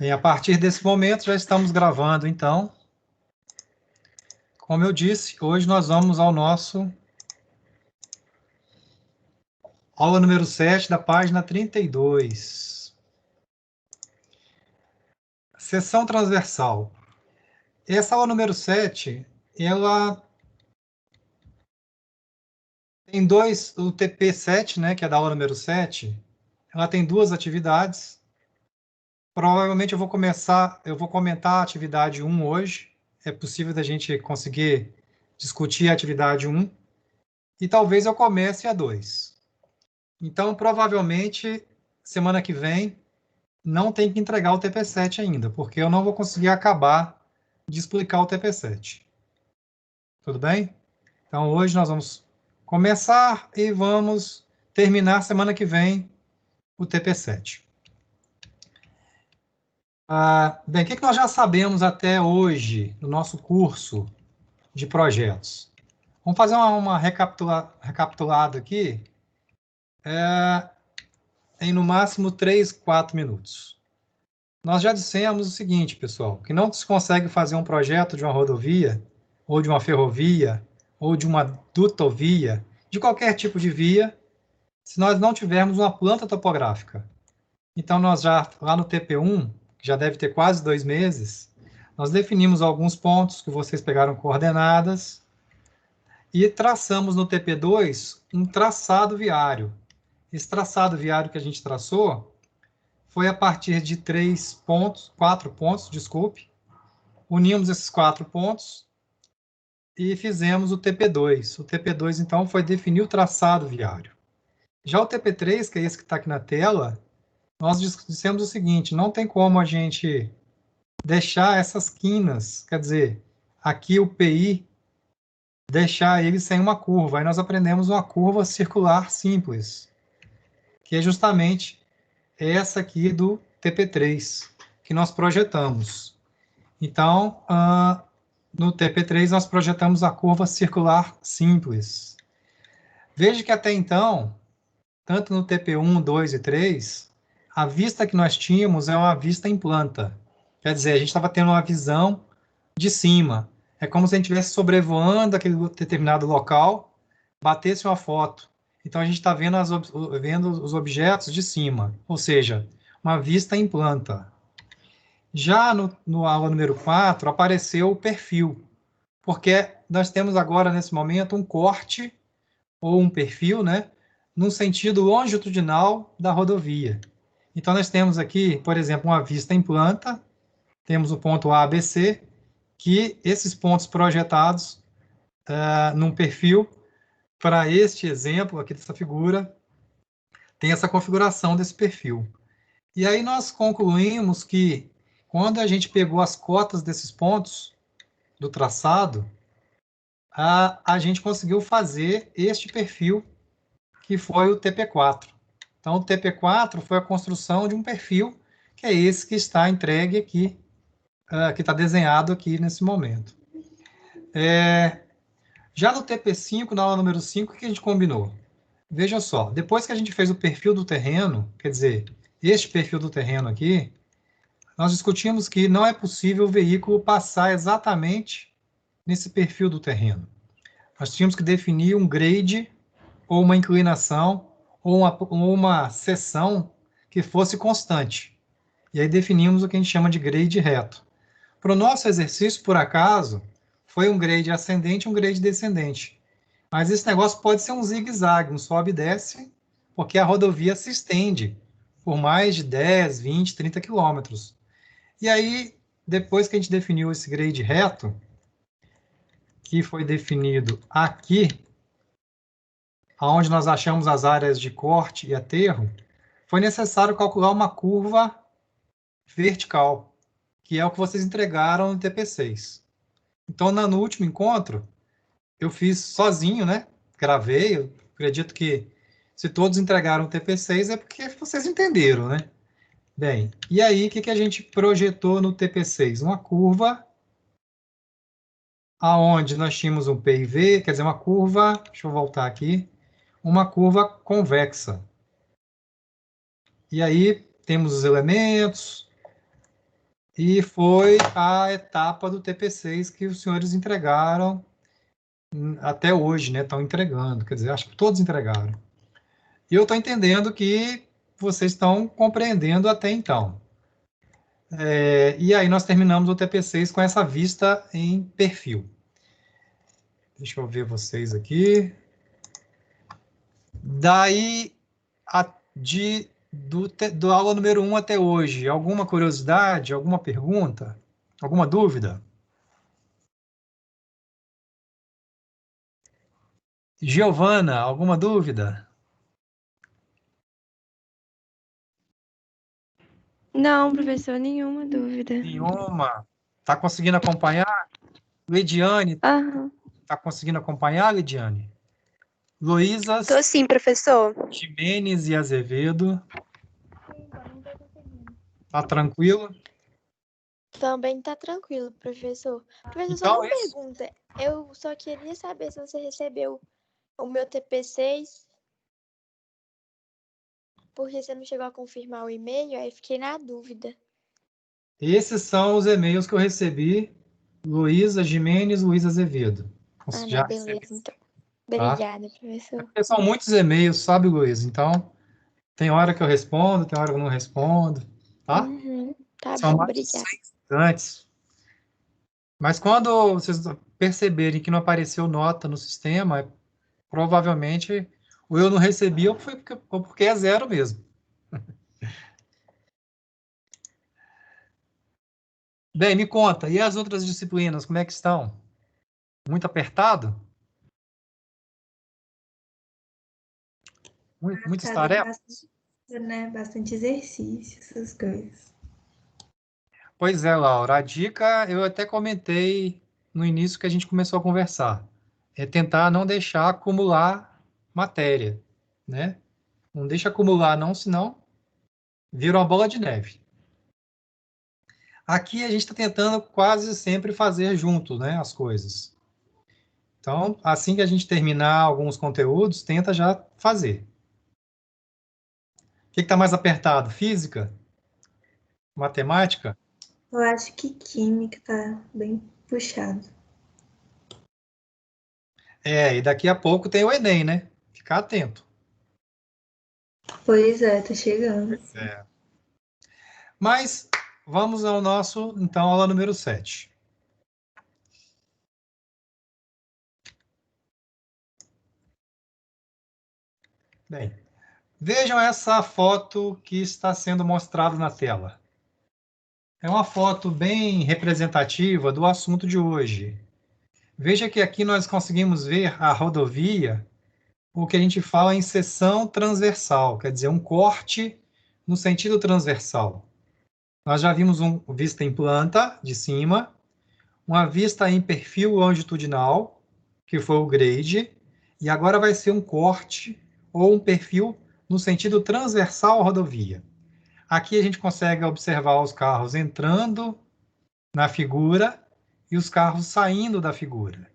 Bem, a partir desse momento já estamos gravando, então. Como eu disse, hoje nós vamos ao nosso aula número 7 da página 32. Seção transversal. Essa aula número 7, ela tem o TP7, né, que é da aula número 7, ela tem duas atividades. Provavelmente eu vou comentar a atividade 1 hoje. É possível da gente conseguir discutir a atividade 1. E talvez eu comece a 2. Então, provavelmente, semana que vem, não tem que entregar o TP7 ainda, porque eu não vou conseguir acabar de explicar o TP7. Tudo bem? Então, hoje nós vamos começar e vamos terminar semana que vem o TP7. Bem, o que nós já sabemos até hoje no nosso curso de projetos? Vamos fazer uma recapitulada aqui em no máximo 3, 4 minutos. Nós já dissemos o seguinte, pessoal, que não se consegue fazer um projeto de uma rodovia, ou de uma ferrovia, ou de uma dutovia, de qualquer tipo de via, se nós não tivermos uma planta topográfica. Então, nós já, lá no TP1, que já deve ter quase 2 meses, nós definimos alguns pontos que vocês pegaram coordenadas e traçamos no TP2 um traçado viário. Esse traçado viário que a gente traçou foi a partir de 4 pontos, desculpe. Unimos esses 4 pontos e fizemos o TP2. O TP2, então, foi definir o traçado viário. Já o TP3, que é esse que está aqui na tela, nós dissemos o seguinte, não tem como a gente deixar essas quinas, quer dizer, aqui o PI, deixar ele sem uma curva. Aí nós aprendemos uma curva circular simples, que é justamente essa aqui do TP3, que nós projetamos. Então, no TP3 nós projetamos a curva circular simples. Veja que até então, tanto no TP1, 2 e 3, a vista que nós tínhamos é uma vista em planta. Quer dizer, a gente estava tendo uma visão de cima. É como se a gente estivesse sobrevoando aquele determinado local, batesse uma foto. Então, a gente está vendo, vendo os objetos de cima, ou seja, uma vista em planta. Já no aula número 4, apareceu o perfil, porque nós temos agora, nesse momento, um corte, ou um perfil, né, no sentido longitudinal da rodovia. Então, nós temos aqui, por exemplo, uma vista em planta, temos o ponto A, B, C, que esses pontos projetados num perfil, para este exemplo aqui dessa figura, tem essa configuração desse perfil. E aí nós concluímos que, quando a gente pegou as cotas desses pontos do traçado, a gente conseguiu fazer este perfil, que foi o TP4. Então, o TP4 foi a construção de um perfil, que é esse que está entregue aqui, que está desenhado aqui nesse momento. Já no TP5, na aula número 5, o que a gente combinou? Veja só, depois que a gente fez o perfil do terreno, quer dizer, este perfil do terreno aqui, nós discutimos que não é possível o veículo passar exatamente nesse perfil do terreno. Nós tínhamos que definir um grade, ou uma inclinação, ou uma seção que fosse constante. E aí definimos o que a gente chama de grade reto. Para o nosso exercício, por acaso, foi um grade ascendente e um grade descendente. Mas esse negócio pode ser um zigue-zague, um sobe e desce, porque a rodovia se estende por mais de 10, 20, 30 quilômetros. E aí, depois que a gente definiu esse grade reto, que foi definido aqui, onde nós achamos as áreas de corte e aterro, foi necessário calcular uma curva vertical, que é o que vocês entregaram no TP6. Então, no último encontro, eu fiz sozinho, né? Gravei, eu acredito que se todos entregaram o TP6 é porque vocês entenderam, né? Bem, e aí o que a gente projetou no TP6? Uma curva aonde nós tínhamos um PIV, quer dizer, uma curva, deixa eu voltar aqui, uma curva convexa. E aí temos os elementos, E foi a etapa do TP6 que os senhores entregaram até hoje, né? Estão entregando, quer dizer, acho que todos entregaram. E eu estou entendendo que vocês estão compreendendo até então. E aí nós terminamos o TP6 com essa vista em perfil. Deixa eu ver vocês aqui. Daí, do aula número 1 até hoje, alguma curiosidade, alguma pergunta, alguma dúvida? Giovana, alguma dúvida? Não, professor, nenhuma dúvida. Nenhuma. Está conseguindo acompanhar? Lidiane, Aham. está conseguindo acompanhar, Lidiane? Luísas, Tô sim, professor. Ximenes e Azevedo. Tá tranquilo? Também tá tranquilo, professor. Professor, só Então, uma pergunta. Eu só queria saber se você recebeu o meu TP6, porque você não chegou a confirmar o e-mail, aí fiquei na dúvida. esses são os e-mails que eu recebi. Luísa Jimenez, Luísa Azevedo. Ah, Já não, recebi, beleza, então. tá? Obrigada, professor. Porque são muitos e-mails, sabe, Luísa? Então, tem hora que eu respondo, tem hora que eu não respondo, tá? Uhum, tá São bom, mais de obrigada. 100 estudantes. Mas quando vocês perceberem que não apareceu nota no sistema, provavelmente ou eu não recebi ou porque é zero mesmo. Bem, me conta, e as outras disciplinas, como é que estão? Muito apertado? Muitas Tá dando tarefas? bastante, né? Bastante exercício, essas coisas. Pois é, Laura, a dica eu até comentei no início que a gente começou a conversar. É tentar não deixar acumular matéria, né? Não deixa acumular não, senão vira uma bola de neve. Aqui a gente está tentando quase sempre fazer junto, né, as coisas. Então, assim que a gente terminar alguns conteúdos, tenta já fazer. O que está mais apertado? Física? Matemática? Eu acho que química tá bem puxado. E daqui a pouco tem o Enem, né? Ficar atento. Pois é, tá chegando. É. Mas vamos ao nosso, então, aula número 7. Bem, vejam essa foto que está sendo mostrada na tela. É uma foto bem representativa do assunto de hoje. Veja que aqui nós conseguimos ver a rodovia, o que a gente fala em seção transversal, quer dizer, um corte no sentido transversal. Nós já vimos uma vista em planta, de cima, uma vista em perfil longitudinal, que foi o grade, e agora vai ser um corte ou um perfil no sentido transversal à rodovia. Aqui a gente consegue observar os carros entrando na figura e os carros saindo da figura.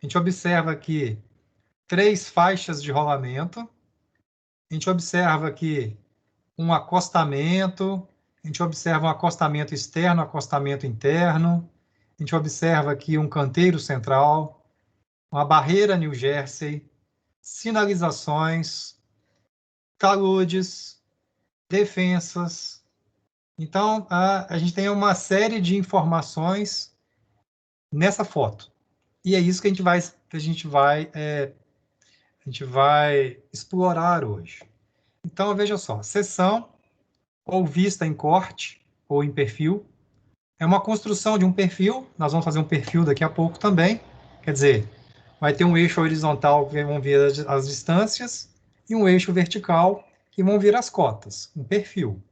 A gente observa aqui 3 faixas de rolamento, a gente observa aqui um acostamento, a gente observa um acostamento externo, acostamento interno, a gente observa aqui um canteiro central, uma barreira New Jersey, sinalizações, taludes, defensas. Então, a gente tem uma série de informações nessa foto. E é isso que a gente vai explorar hoje. Então, veja só, seção ou vista em corte ou em perfil é uma construção de um perfil. Nós vamos fazer um perfil daqui a pouco também. Quer dizer, vai ter um eixo horizontal que vão vir as distâncias e um eixo vertical que vão vir as cotas, um perfil.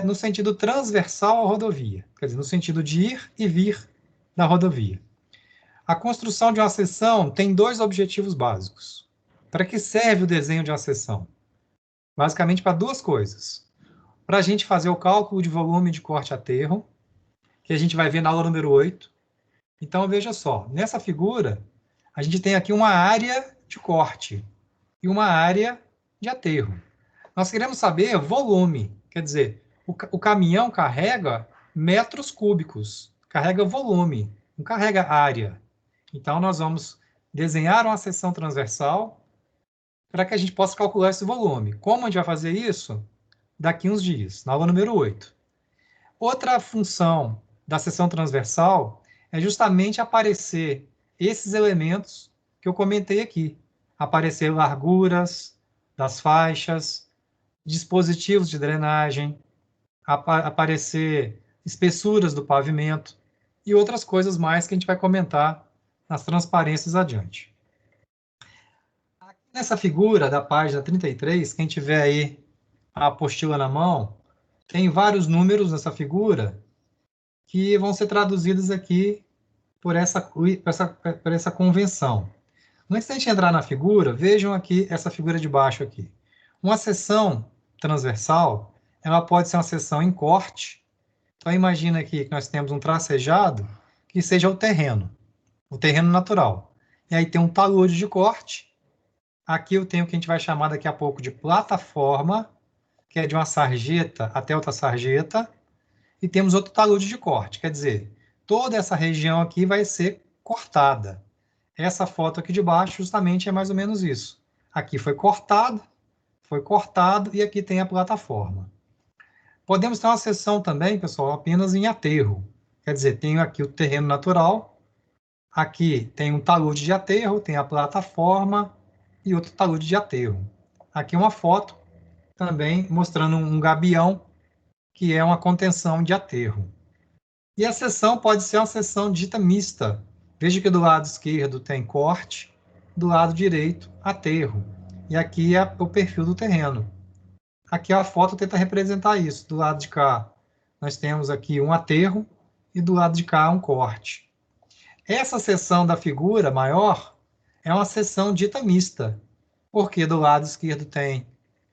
No sentido transversal à rodovia, quer dizer, no sentido de ir e vir na rodovia. A construção de uma seção tem 2 objetivos básicos. Para que serve o desenho de uma seção? Basicamente para 2 coisas. Para a gente fazer o cálculo de volume de corte aterro, que a gente vai ver na aula número 8. Então, veja só, nessa figura, a gente tem aqui uma área de corte e uma área de aterro. Nós queremos saber volume, quer dizer, o caminhão carrega metros cúbicos, carrega volume, não carrega área. Então, nós vamos desenhar uma seção transversal para que a gente possa calcular esse volume. Como a gente vai fazer isso? Daqui uns dias, na aula número 8. Outra função da seção transversal é justamente aparecer esses elementos que eu comentei aqui. Aparecer larguras das faixas, dispositivos de drenagem, aparecer espessuras do pavimento e outras coisas mais que a gente vai comentar nas transparências adiante. Aqui nessa figura da página 33, quem tiver aí a apostila na mão, tem vários números nessa figura que vão ser traduzidos aqui por essa convenção. Antes da gente entrar na figura, vejam aqui essa figura de baixo aqui. Uma seção transversal, ela pode ser uma seção em corte. Então, imagina aqui que nós temos um tracejado que seja o terreno natural. E aí tem um talude de corte. Aqui eu tenho o que a gente vai chamar daqui a pouco de plataforma, que é de uma sarjeta até outra sarjeta. E temos outro talude de corte, quer dizer, toda essa região aqui vai ser cortada. Essa foto aqui de baixo justamente é mais ou menos isso. Aqui foi cortado, e aqui tem a plataforma. Podemos ter uma seção também, pessoal, apenas em aterro. Quer dizer, tenho aqui o terreno natural, aqui tem um talude de aterro, tem a plataforma e outro talude de aterro. Aqui uma foto também mostrando um gabião, que é uma contenção de aterro. E a seção pode ser uma seção dita mista. Veja que do lado esquerdo tem corte, do lado direito, aterro. E aqui é o perfil do terreno. Aqui a foto tenta representar isso. Do lado de cá, nós temos aqui um aterro, e do lado de cá, um corte. Essa seção da figura maior é uma seção dita mista, porque do lado esquerdo tem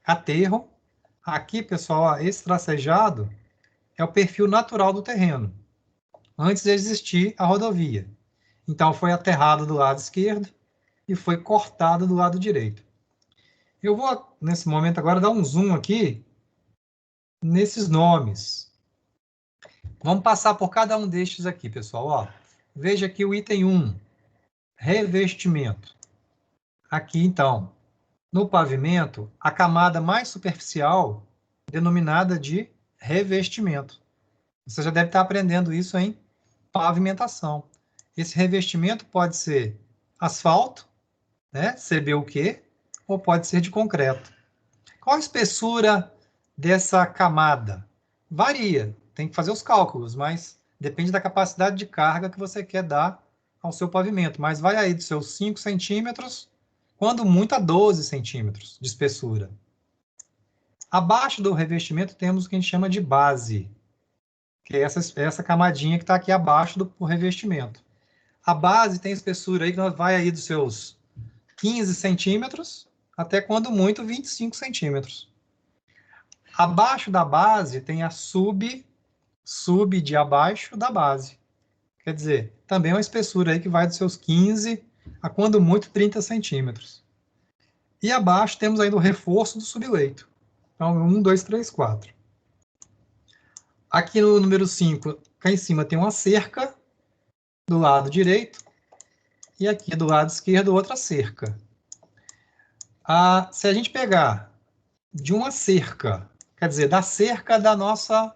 aterro. Aqui, pessoal, ó, esse tracejado é o perfil natural do terreno, antes de existir a rodovia. Então, foi aterrado do lado esquerdo e foi cortado do lado direito. Eu vou, nesse momento, agora dar um zoom aqui nesses nomes. Vamos passar por cada um destes aqui, pessoal. Ó, veja aqui o item 1, revestimento. Aqui, então, no pavimento, a camada mais superficial, denominada de revestimento. Você já deve estar aprendendo isso em pavimentação. Esse revestimento pode ser asfalto, né, CBUQ, ou pode ser de concreto. Qual a espessura dessa camada? Varia, tem que fazer os cálculos, mas depende da capacidade de carga que você quer dar ao seu pavimento. Mas vai aí dos seus 5 centímetros, quando muito a 12 centímetros de espessura. Abaixo do revestimento temos o que a gente chama de base, que é essa camadinha que está aqui abaixo do revestimento. A base tem espessura aí que vai aí dos seus 15 centímetros até quando muito 25 centímetros. Abaixo da base tem a sub de abaixo da base. Quer dizer, também é uma espessura aí que vai dos seus 15 a quando muito 30 centímetros. E abaixo temos ainda o reforço do subleito. Então, 1, 2, 3, 4. Aqui no número 5, cá em cima tem uma cerca do lado direito e aqui do lado esquerdo outra cerca. Se a gente pegar de uma cerca, quer dizer, da cerca da nossa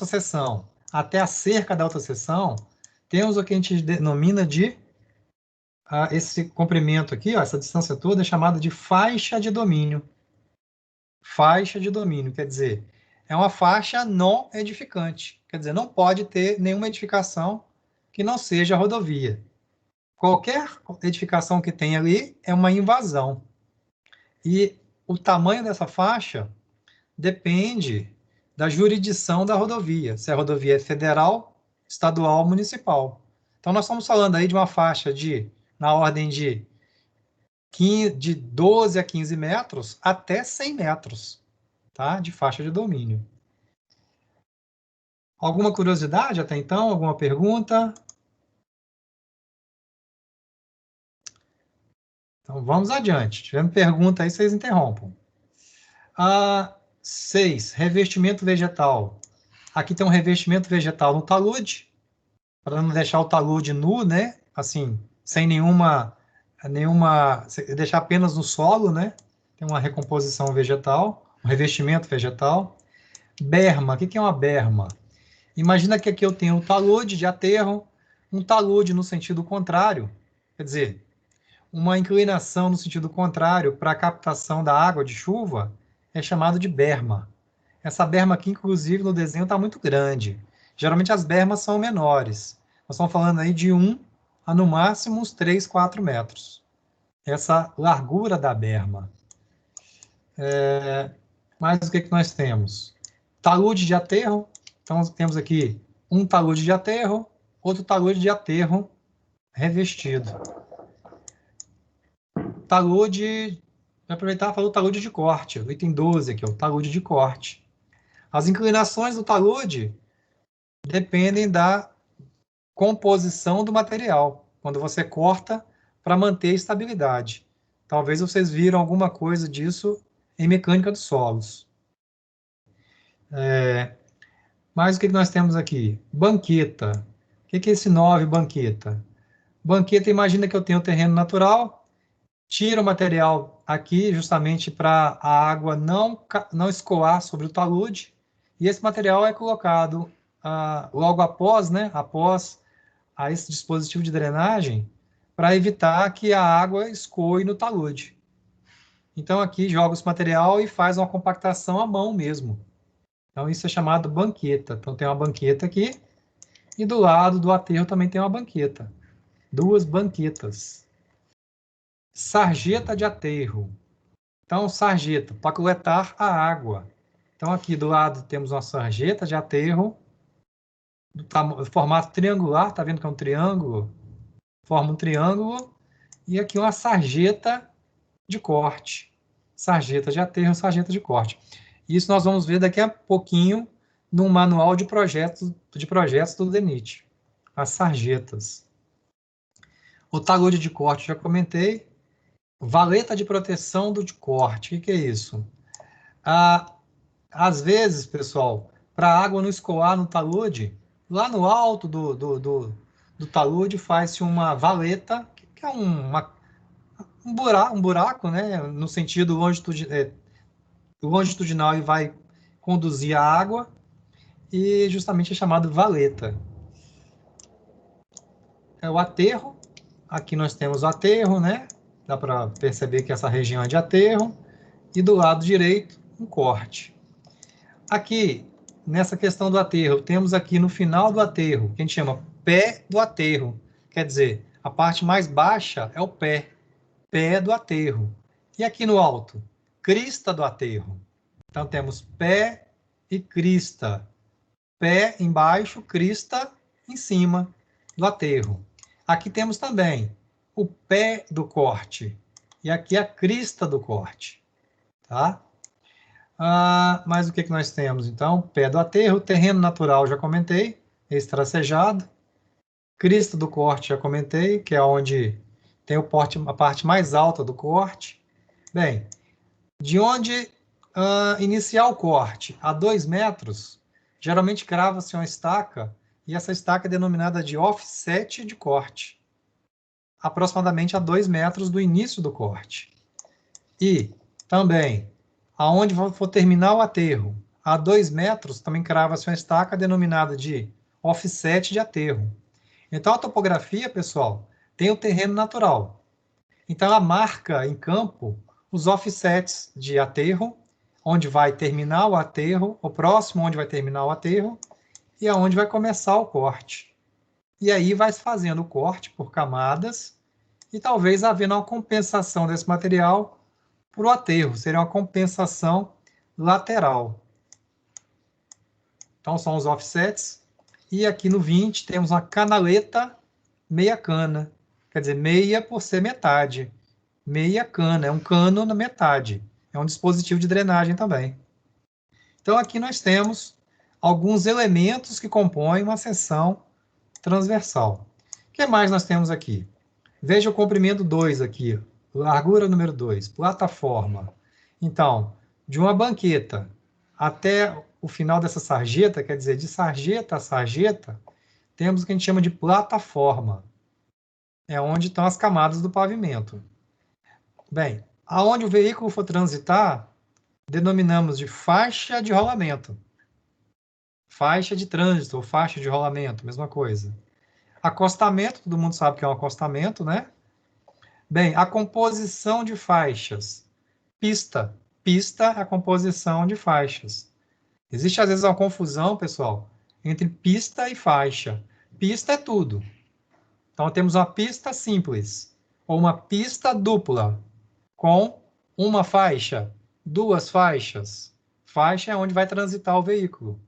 seção até a cerca da outra seção, temos o que a gente denomina de esse comprimento aqui, ó, essa distância toda é chamada de faixa de domínio. Faixa de domínio, quer dizer, é uma faixa não edificante. Quer dizer, não pode ter nenhuma edificação que não seja rodovia. Qualquer edificação que tenha ali é uma invasão. E o tamanho dessa faixa depende da jurisdição da rodovia, se a rodovia é federal, estadual ou municipal. Então, nós estamos falando aí de uma faixa na ordem de 12 a 15 metros até 100 metros, tá? De faixa de domínio. Alguma curiosidade até então? Alguma pergunta? Então, vamos adiante. Se tiver pergunta aí, vocês interrompam. 6. Revestimento vegetal. Aqui tem um revestimento vegetal no talude, para não deixar o talude nu, né? Assim, sem deixar apenas no solo, né? Tem uma recomposição vegetal, um revestimento vegetal. Berma, o que é uma berma? Imagina que aqui eu tenho um talude de aterro, um talude no sentido contrário, quer dizer, uma inclinação no sentido contrário para a captação da água de chuva é chamado de berma. Essa berma aqui, inclusive, no desenho está muito grande. Geralmente as bermas são menores. Nós estamos falando aí de 1 a, no máximo, uns 3, 4 metros. Essa largura da berma. Mas o que nós temos? Talude de aterro. Então, temos aqui um talude de aterro, outro talude de aterro revestido. Talude, vou aproveitar e falar do talude de corte, o item 12 aqui, o talude de corte. As inclinações do talude dependem da composição do material, quando você corta para manter a estabilidade. Talvez vocês viram alguma coisa disso em mecânica dos solos. Mas o que nós temos aqui? Banqueta. O que é esse 9 banqueta? Banqueta, imagina que eu tenho um terreno natural, tiro o material aqui justamente para a água não escoar sobre o talude, e esse material é colocado logo após, né, após esse dispositivo de drenagem, para evitar que a água escoe no talude. Então aqui joga esse material e faz uma compactação à mão mesmo. Então isso é chamado banqueta. Então tem uma banqueta aqui, e do lado do aterro também tem uma banqueta. 2 banquetas. Sarjeta de aterro. Então, sarjeta, para coletar a água. Então, aqui do lado temos uma sarjeta de aterro, do formato triangular, está vendo que é um triângulo? Forma um triângulo, e aqui uma sarjeta de corte. Sarjeta de aterro, sarjeta de corte. Isso nós vamos ver daqui a pouquinho no manual de projetos do DENIT. As sarjetas. O talude de corte, já comentei. Valeta de proteção do de corte. O que é isso? Às vezes, pessoal, para a água não escoar no talude, lá no alto do talude faz-se uma valeta, que é um buraco, né, no sentido longitudinal e vai conduzir a água, e justamente é chamado valeta. É o aterro. Aqui nós temos o aterro, né? Dá para perceber que essa região é de aterro. E do lado direito, um corte. Aqui, nessa questão do aterro, temos aqui no final do aterro, que a gente chama pé do aterro. Quer dizer, a parte mais baixa é o pé do aterro. E aqui no alto, crista do aterro. Então, temos pé e crista. Pé embaixo, crista em cima do aterro. Aqui temos também o pé do corte. E aqui a crista do corte. Tá? Mas o que nós temos, então? Pé do aterro, terreno natural, já comentei, estracejado. Crista do corte, já comentei, que é onde tem a parte mais alta do corte. Bem, de onde iniciar o corte? A 2 metros, geralmente crava-se uma estaca, e essa estaca é denominada de offset de corte, aproximadamente a 2 metros do início do corte. E também, aonde for terminar o aterro, a 2 metros, também crava-se uma estaca denominada de offset de aterro. Então, a topografia, pessoal, tem o terreno natural. Então, ela marca em campo os offsets de aterro, onde vai terminar o aterro, o próximo onde vai terminar o aterro, e aonde vai começar o corte. E aí vai se fazendo o corte por camadas, e talvez havendo uma compensação desse material para o aterro, seria uma compensação lateral. Então, são os offsets. E aqui no 20 temos uma canaleta meia cana. Quer dizer, meia por ser metade. Meia cana, é um cano na metade. É um dispositivo de drenagem também. Então, aqui nós temos alguns elementos que compõem uma seção transversal. O que mais nós temos aqui? Veja o comprimento 2 aqui, largura número 2, plataforma. Então, de uma banqueta até o final dessa sarjeta, quer dizer, de sarjeta a sarjeta, temos o que a gente chama de plataforma. É onde estão as camadas do pavimento. Bem, aonde o veículo for transitar, denominamos de faixa de rolamento. Faixa de trânsito ou faixa de rolamento, mesma coisa. Acostamento, todo mundo sabe que é um acostamento, né? Bem, a composição de faixas. Pista. Pista é a composição de faixas. Existe, às vezes, uma confusão, pessoal, entre pista e faixa. Pista é tudo. Então, temos uma pista simples, ou uma pista dupla, com uma faixa, duas faixas. Faixa é onde vai transitar o veículo.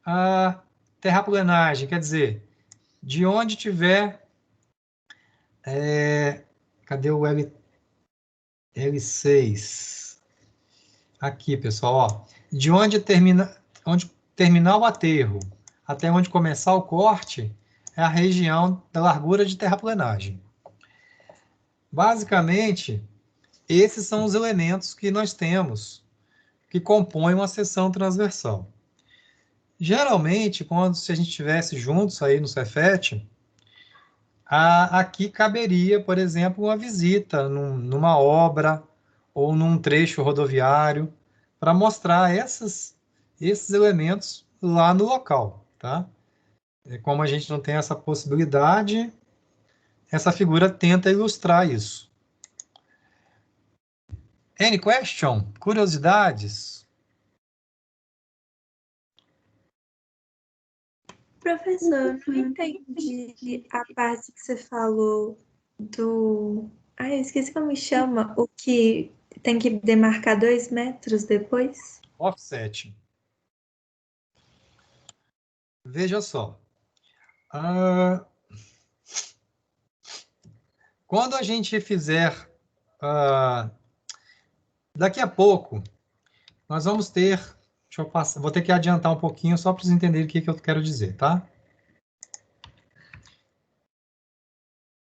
A terraplenagem, quer dizer, de onde tiver... cadê o L6? Aqui, pessoal, ó. De onde terminar o aterro até onde começar o corte é a região da largura de terraplenagem. Basicamente, esses são os elementos que nós temos que compõem uma seção transversal. Geralmente, se a gente estivesse juntos aí no Cefet, aqui caberia, por exemplo, uma visita numa obra ou num trecho rodoviário para mostrar esses elementos lá no local, tá? Como a gente não tem essa possibilidade, essa figura tenta ilustrar isso. Any question? Curiosidades? Professor, não entendi a parte que você falou do... eu esqueci como chama, o que tem que demarcar 2 metros depois? Offset. Veja só. Quando a gente fizer... daqui a pouco, nós vamos ter... Deixa eu passar, vou ter que adiantar um pouquinho só para vocês entenderem o que eu quero dizer, tá?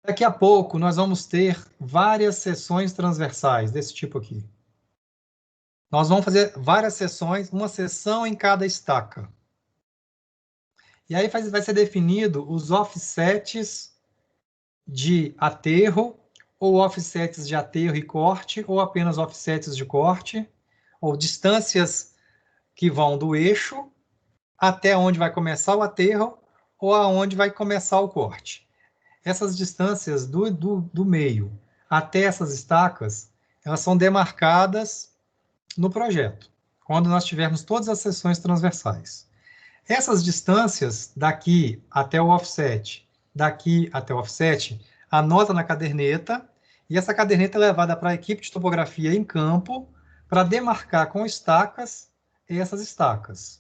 Daqui a pouco, nós vamos ter várias seções transversais desse tipo aqui. Nós vamos fazer várias seções, uma seção em cada estaca. E aí vai ser definido os offsets de aterro, ou offsets de aterro e corte, ou apenas offsets de corte, ou distâncias que vão do eixo até onde vai começar o aterro, ou aonde vai começar o corte. Essas distâncias do meio até essas estacas, elas são demarcadas no projeto, quando nós tivermos todas as seções transversais. Essas distâncias, daqui até o offset, daqui até o offset, anota na caderneta, e essa caderneta é levada para a equipe de topografia em campo, para demarcar com estacas essas estacas.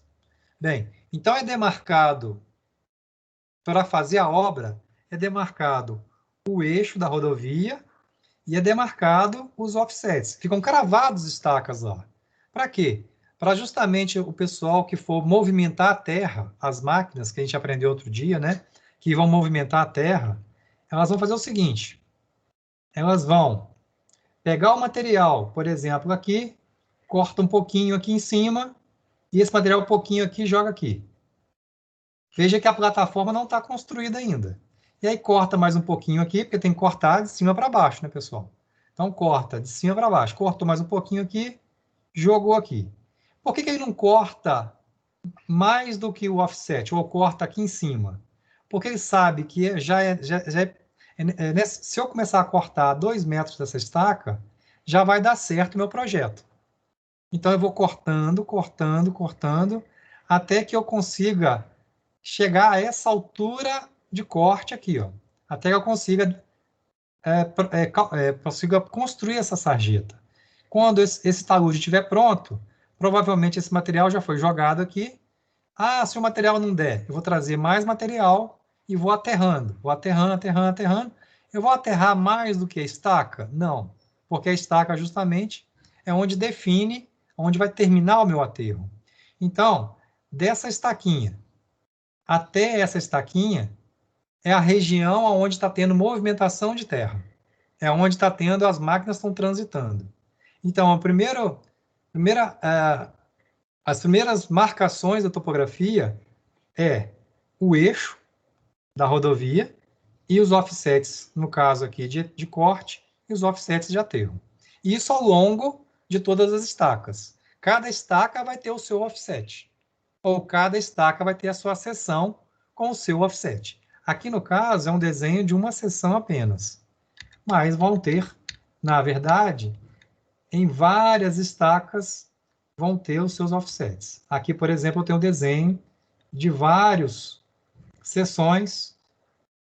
Bem, então é demarcado, para fazer a obra, é demarcado o eixo da rodovia e é demarcado os offsets. Ficam cravados estacas lá. Para quê? Para justamente o pessoal que for movimentar a terra, as máquinas que a gente aprendeu outro dia, né, que vão movimentar a terra, elas vão fazer o seguinte, elas vão pegar o material, por exemplo, aqui, corta um pouquinho aqui em cima, e esse material um pouquinho aqui joga aqui. Veja que a plataforma não está construída ainda. E aí corta mais um pouquinho aqui, porque tem que cortar de cima para baixo, né, pessoal? Então corta de cima para baixo. Cortou mais um pouquinho aqui, jogou aqui. Por que ele não corta mais do que o offset, ou corta aqui em cima? Porque ele sabe que se eu começar a cortar 2 metros dessa estaca, já vai dar certo o meu projeto. Então eu vou cortando, cortando, cortando, até que eu consiga chegar a essa altura de corte aqui, ó, até que eu consiga construir essa sarjeta. Quando esse talude estiver pronto, provavelmente esse material já foi jogado aqui. Se o material não der, eu vou trazer mais material e vou aterrando. Vou aterrando, aterrando, aterrando. Eu vou aterrar mais do que a estaca? Não, porque a estaca justamente é onde define, onde vai terminar o meu aterro. Então, dessa estaquinha até essa estaquinha é a região onde está tendo movimentação de terra. É onde está tendo, as máquinas estão transitando. Então, a primeira As primeiras marcações da topografia é o eixo da rodovia e os offsets, no caso aqui de corte, e os offsets de aterro. Isso ao longo de todas as estacas. Cada estaca vai ter o seu offset, ou cada estaca vai ter a sua seção com o seu offset. Aqui, no caso, é um desenho de uma seção apenas, mas vão ter, na verdade, em várias estacas, vão ter os seus offsets. Aqui, por exemplo, eu tenho um desenho de várias seções,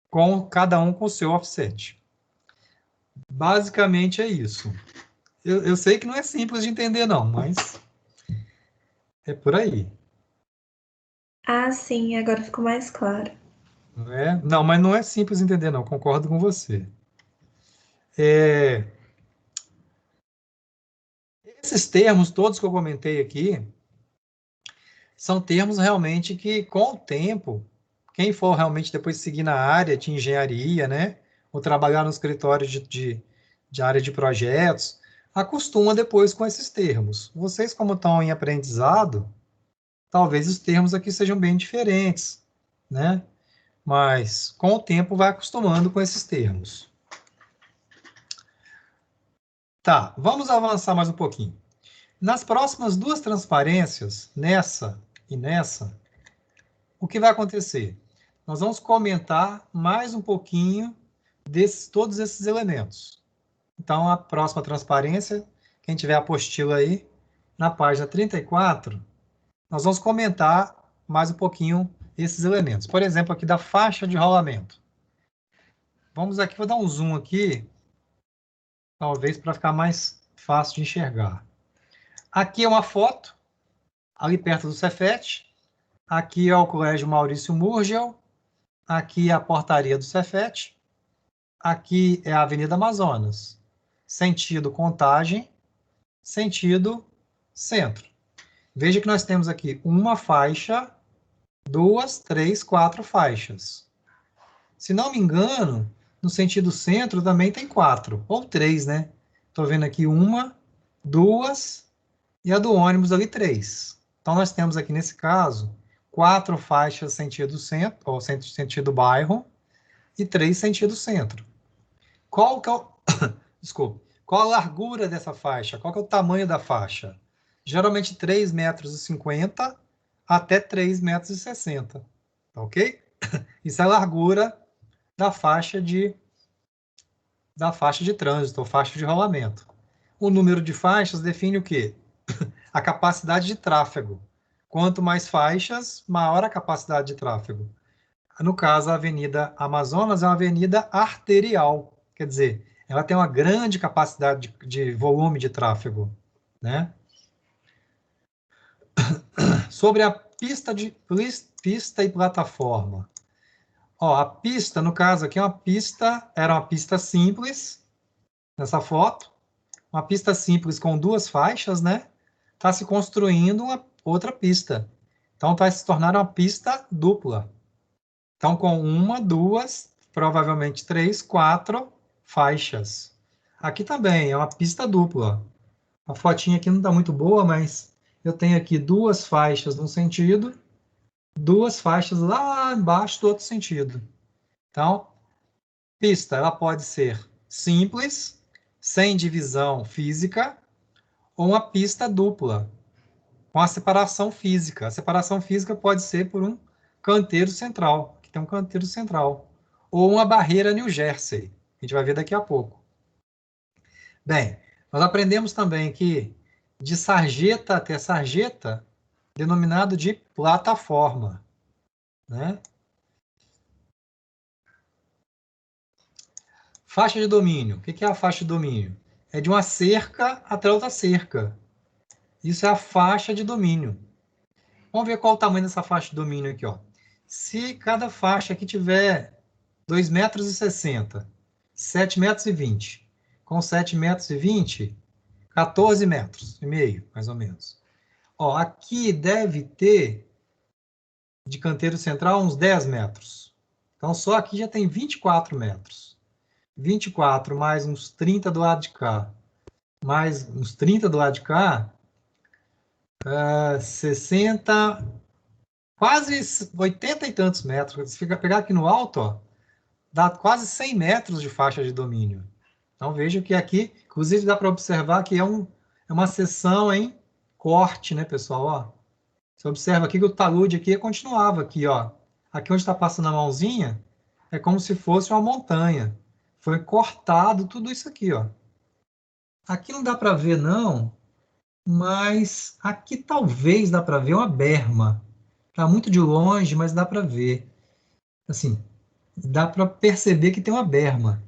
com cada um com o seu offset. Basicamente é isso. Eu sei que não é simples de entender, não, mas é por aí. Ah, sim, agora ficou mais claro. Não é? Não, mas não é simples de entender, não. Concordo com você. Esses termos todos que eu comentei aqui são termos realmente que, com o tempo, quem for realmente depois seguir na área de engenharia, né, ou trabalhar no escritório de área de projetos, acostuma depois com esses termos. Vocês, como estão em aprendizado, talvez os termos aqui sejam bem diferentes, né? Mas, com o tempo, vai acostumando com esses termos. Tá, vamos avançar mais um pouquinho. Nas próximas duas transparências, nessa e nessa, o que vai acontecer? Nós vamos comentar mais um pouquinho todos esses elementos. Então, a próxima transparência, quem tiver a apostila aí, na página 34, nós vamos comentar mais um pouquinho esses elementos. Por exemplo, aqui da faixa de rolamento. Vamos aqui, vou dar um zoom aqui, talvez para ficar mais fácil de enxergar. Aqui é uma foto, ali perto do Cefet. Aqui é o Colégio Maurício Murgel. Aqui é a portaria do Cefet. Aqui é a Avenida Amazonas. Sentido Contagem, sentido centro. Veja que nós temos aqui uma faixa, 2, 3, 4 faixas. Se não me engano, no sentido centro também tem 4, ou 3, né? Estou vendo aqui 1, 2, e a do ônibus ali 3. Então, nós temos aqui, nesse caso, 4 faixas sentido centro, ou sentido bairro, e 3 sentido centro. Qual que é o... Desculpa. Qual a largura dessa faixa? Qual que é o tamanho da faixa? Geralmente 3,50 m até 3,60 m. Tá ok? Isso é a largura da faixa de trânsito, ou faixa de rolamento. O número de faixas define o quê? A capacidade de tráfego. Quanto mais faixas, maior a capacidade de tráfego. No caso, a Avenida Amazonas é uma avenida arterial, quer dizer, ela tem uma grande capacidade de volume de tráfego, né? Sobre a pista e plataforma. Ó, a pista, no caso aqui, era uma pista simples, nessa foto, uma pista simples com 2 faixas, né? Está se construindo uma outra pista. Então, vai se tornar uma pista dupla. Então, com 1, 2, provavelmente 3, 4 faixas. Aqui também é uma pista dupla. A fotinha aqui não está muito boa, mas eu tenho aqui 2 faixas num sentido, 2 faixas lá embaixo do outro sentido. Então, pista, ela pode ser simples, sem divisão física, ou uma pista dupla, com a separação física. A separação física pode ser por um canteiro central, que tem um canteiro central, ou uma barreira New Jersey, a gente vai ver daqui a pouco. Bem, nós aprendemos também que de sarjeta até sarjeta, denominado de plataforma, né? Faixa de domínio. O que é a faixa de domínio? É de uma cerca até outra cerca. Isso é a faixa de domínio. Vamos ver qual o tamanho dessa faixa de domínio aqui, ó. Se cada faixa aqui tiver 2,60 m, 7,20 m, com 7,20 m, 14 metros e meio, mais ou menos. Ó, aqui deve ter, de canteiro central, uns 10 metros. Então, só aqui já tem 24 metros. 24 mais uns 30 do lado de cá, mais uns 30 do lado de cá, 60, quase 80 e tantos metros. Se pegar aqui no alto, ó, dá quase 100 metros de faixa de domínio. Então, veja que aqui, inclusive, dá para observar que é uma seção em corte, né, pessoal? Ó, você observa aqui que o talude aqui continuava aqui, ó. Aqui onde está passando a mãozinha, é como se fosse uma montanha. Foi cortado tudo isso aqui, ó. Aqui não dá para ver, não, mas aqui talvez dá para ver uma berma. Está muito de longe, mas dá para ver. Assim, dá para perceber que tem uma berma.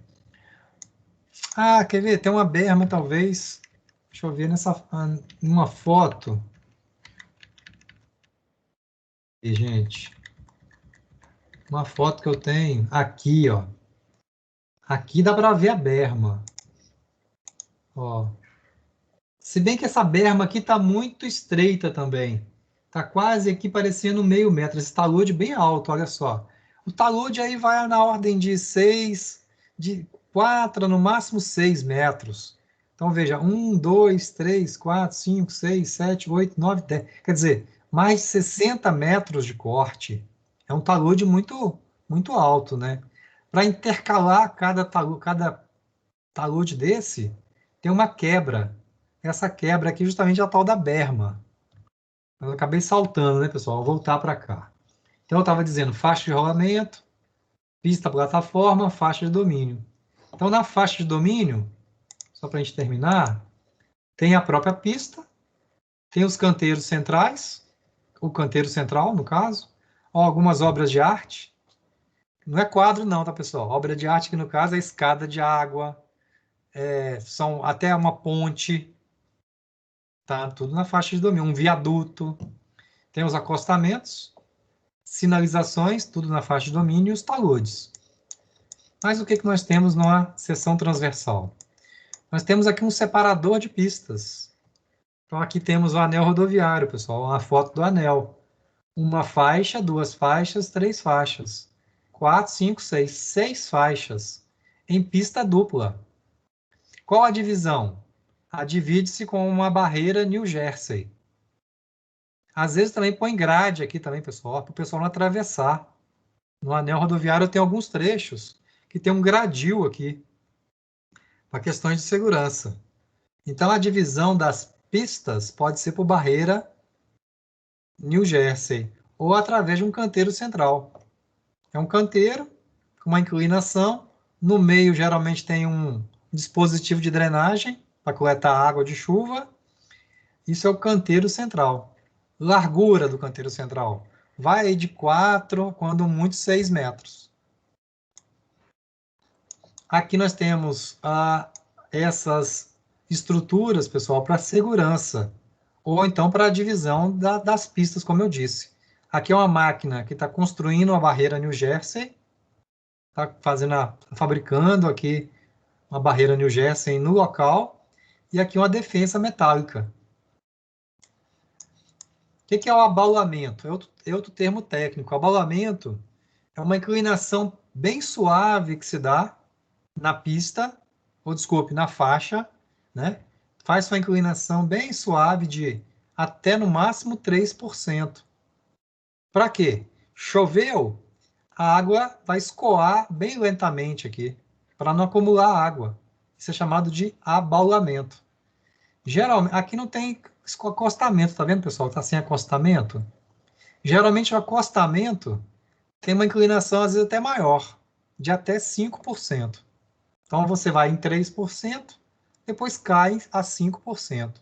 Ah, quer ver? Tem uma berma, talvez. Deixa eu ver numa foto. E, gente, uma foto que eu tenho aqui, ó. Aqui dá para ver a berma. Ó. Se bem que essa berma aqui está muito estreita também. Está quase aqui parecendo meio metro. Esse talude bem alto, olha só. O talude aí vai na ordem de 4, no máximo 6 metros. Então, veja, 1, 2, 3, 4, 5, 6, 7, 8, 9, 10. Quer dizer, mais de 60 metros de corte. É um talude muito, muito alto, né? Para intercalar cada talude desse, tem uma quebra. Essa quebra aqui justamente é a tal da berma. Eu acabei saltando, né, pessoal? Vou voltar para cá. Então, eu estava dizendo faixa de rolamento, pista plataforma, faixa de domínio. Então, na faixa de domínio, só para a gente terminar, tem a própria pista, tem os canteiros centrais, o canteiro central, no caso, algumas obras de arte. Não é quadro, não, tá, pessoal? Obra de arte, que no caso é escada de água, são até uma ponte, tá? Tudo na faixa de domínio. Um viaduto, tem os acostamentos, sinalizações, tudo na faixa de domínio, e os taludes. Mas o que nós temos numa seção transversal? Nós temos aqui um separador de pistas. Então, aqui temos o anel rodoviário, pessoal, a foto do anel. Uma faixa, 2 faixas, 3 faixas. 4, 5, 6, 6 faixas em pista dupla. Qual a divisão? Divide-se com uma barreira New Jersey. Às vezes também põe grade aqui também, pessoal, para o pessoal não atravessar. No anel rodoviário tem alguns trechos que tem um gradil aqui, para questões de segurança. Então, a divisão das pistas pode ser por barreira New Jersey ou através de um canteiro central. É um canteiro com uma inclinação, no meio geralmente tem um dispositivo de drenagem para coletar água de chuva. Isso é o canteiro central. Largura do canteiro central vai aí de 4, quando muito 6 metros. Aqui nós temos essas estruturas, pessoal, para segurança, ou então para a divisão das pistas, como eu disse. Aqui é uma máquina que está construindo uma barreira New Jersey, está fabricando aqui uma barreira New Jersey no local, e aqui uma defesa metálica. O que é o abaulamento? É outro termo técnico. O abaulamento é uma inclinação bem suave que se dá na pista, ou desculpe, na faixa, né? Faz uma inclinação bem suave de até no máximo 3%. Para quê? Choveu, a água vai escoar bem lentamente aqui, para não acumular água. Isso é chamado de abaulamento. Geralmente, aqui não tem acostamento, tá vendo, pessoal? Tá sem acostamento. Geralmente o acostamento tem uma inclinação, às vezes, até maior, de até 5%. Então, você vai em 3%, depois cai a 5%.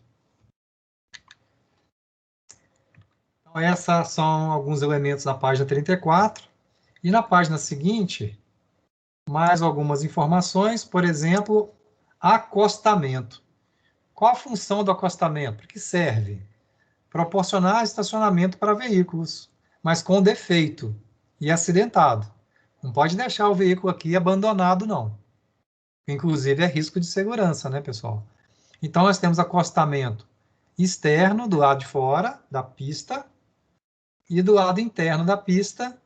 Então, esses são alguns elementos na página 34. E na página seguinte, mais algumas informações, por exemplo, acostamento. Qual a função do acostamento? Para que serve? Proporcionar estacionamento para veículos, mas com defeito e acidentado. Não pode deixar o veículo aqui abandonado, não. Inclusive, é risco de segurança, né, pessoal? Então, nós temos acostamento externo, do lado de fora da pista, e do lado interno da pista,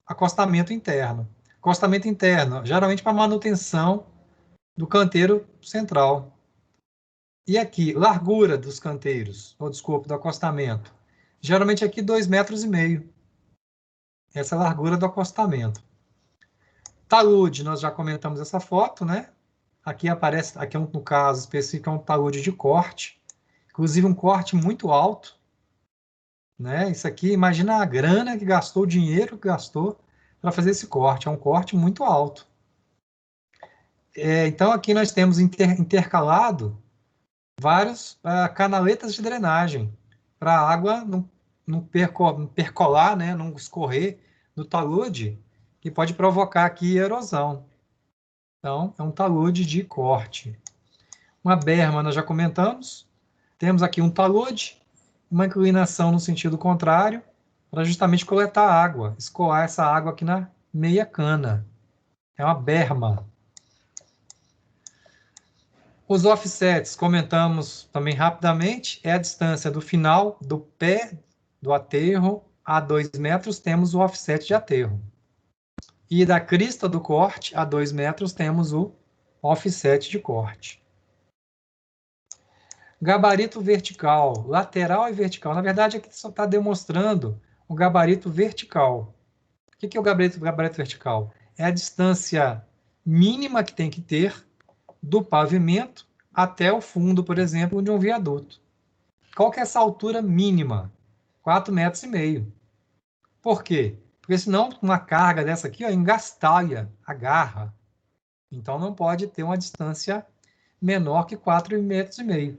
acostamento interno. Acostamento interno, geralmente para manutenção do canteiro central. E aqui, largura dos canteiros, ou desculpa, do acostamento. Geralmente aqui 2,5 metros. Essa é a largura do acostamento. Talude, nós já comentamos essa foto, né? Aqui aparece, aqui no caso específico, é um talude de corte. Inclusive um corte muito alto. Né? Isso aqui, imagina a grana que gastou, o dinheiro que gastou para fazer esse corte. É um corte muito alto. Então aqui nós temos intercalado vários canaletas de drenagem para a água não percolar, né, não escorrer no talude, que pode provocar aqui erosão. Então, é um talude de corte. Uma berma, nós já comentamos. Temos aqui um talude, uma inclinação no sentido contrário, para justamente coletar água, escoar essa água aqui na meia cana. É uma berma. Os offsets, comentamos também rapidamente, é a distância do final do pé do aterro a 2 metros, temos o offset de aterro. E da crista do corte a 2 metros, temos o offset de corte. Gabarito vertical, lateral e vertical. Na verdade, aqui só está demonstrando o gabarito vertical. O que é o gabarito vertical? É a distância mínima que tem que ter do pavimento até o fundo, por exemplo, de um viaduto. Qual que é essa altura mínima? 4,5 metros. Por quê? Porque senão uma carga dessa aqui engastalha, agarra. Então não pode ter uma distância menor que 4,5 metros.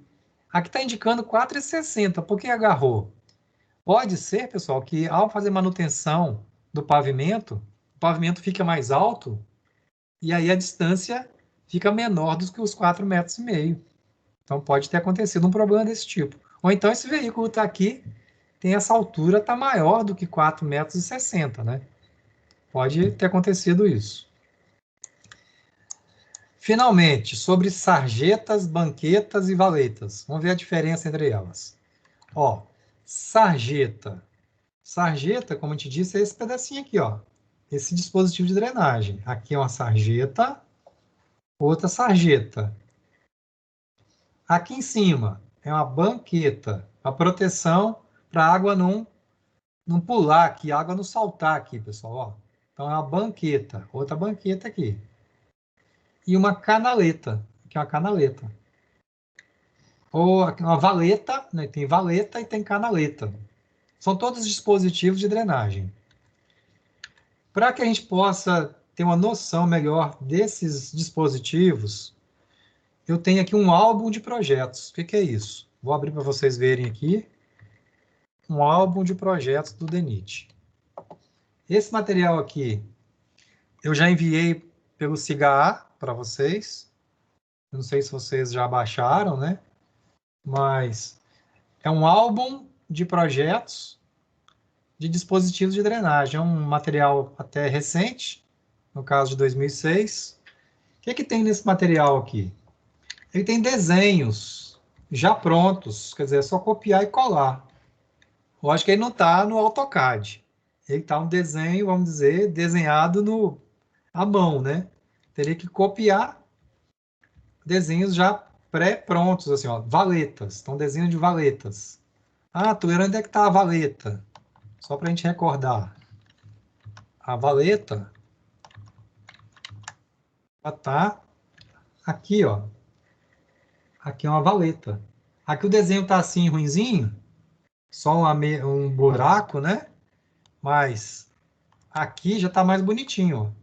Aqui está indicando 4,60. Por que agarrou? Pode ser, pessoal, que ao fazer manutenção do pavimento, o pavimento fica mais alto e aí a distância fica menor do que os 4,5 metros. Então pode ter acontecido um problema desse tipo. Ou então esse veículo está aqui, tem essa altura, está maior do que 4,60 metros, né? Pode ter acontecido isso. Finalmente, sobre sarjetas, banquetas e valetas. Vamos ver a diferença entre elas. Ó, sarjeta. Sarjeta, como a gente disse, é esse pedacinho aqui, ó. Esse dispositivo de drenagem. Aqui é uma sarjeta, outra sarjeta. Aqui em cima é uma banqueta, a proteção para a água não pular aqui, a água não saltar aqui, pessoal. Ó. Então é uma banqueta, outra banqueta aqui. E uma canaleta, que é uma canaleta. Ou uma valeta, né? Tem valeta e tem canaleta. São todos dispositivos de drenagem. Para que a gente possa ter uma noção melhor desses dispositivos, eu tenho aqui um álbum de projetos. O que é isso? Vou abrir para vocês verem aqui. Um álbum de projetos do DENIT. Esse material aqui, eu já enviei pelo SIGA para vocês. Eu não sei se vocês já baixaram, né? Mas é um álbum de projetos de dispositivos de drenagem. É um material até recente, no caso de 2006. O que tem nesse material aqui? Ele tem desenhos já prontos, quer dizer, é só copiar e colar. Lógico que ele não está no AutoCAD. Ele está um desenho, vamos dizer, desenhado à mão, né? Teria que copiar desenhos já pré-prontos, assim, ó, valetas. Então, desenho de valetas. Ah, Tuíra, onde é que está a valeta? Só para a gente recordar. A valeta está aqui, ó. Aqui é uma valeta. Aqui o desenho está assim, ruinzinho. Só um buraco, né? Mas aqui já está mais bonitinho, ó.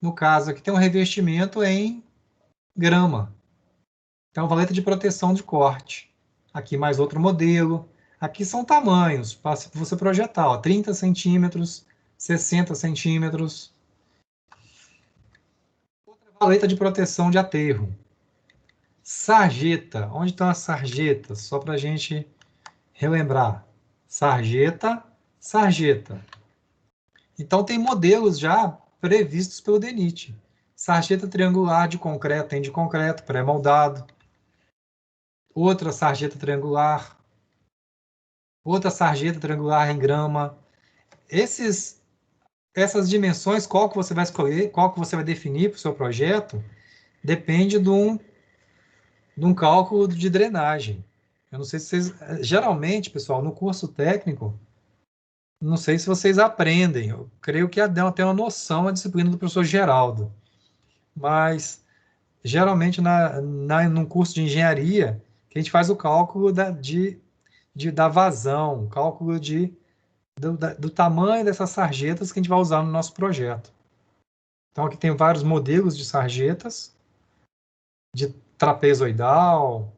No caso, aqui tem um revestimento em grama. Então, valeta de proteção de corte. Aqui mais outro modelo. Aqui são tamanhos para você projetar. Ó, 30 centímetros, 60 centímetros. Outra valeta de proteção de aterro. Sarjeta. Onde estão as sarjetas? Só para a gente relembrar. Sarjeta, sarjeta. Então, tem modelos já previstos pelo DENIT. Sarjeta triangular de concreto, tem de concreto, pré-moldado. Outra sarjeta triangular. Outra sarjeta triangular em grama. Essas dimensões, qual que você vai escolher, qual que você vai definir para o seu projeto, depende de um num cálculo de drenagem. Eu não sei se vocês... Geralmente, pessoal, no curso técnico, não sei se vocês aprendem. Eu creio que dão até uma noção a disciplina do professor Geraldo. Mas, geralmente, num curso de engenharia, que a gente faz o cálculo da vazão, cálculo do tamanho dessas sarjetas que a gente vai usar no nosso projeto. Então, aqui tem vários modelos de sarjetas, de trapezoidal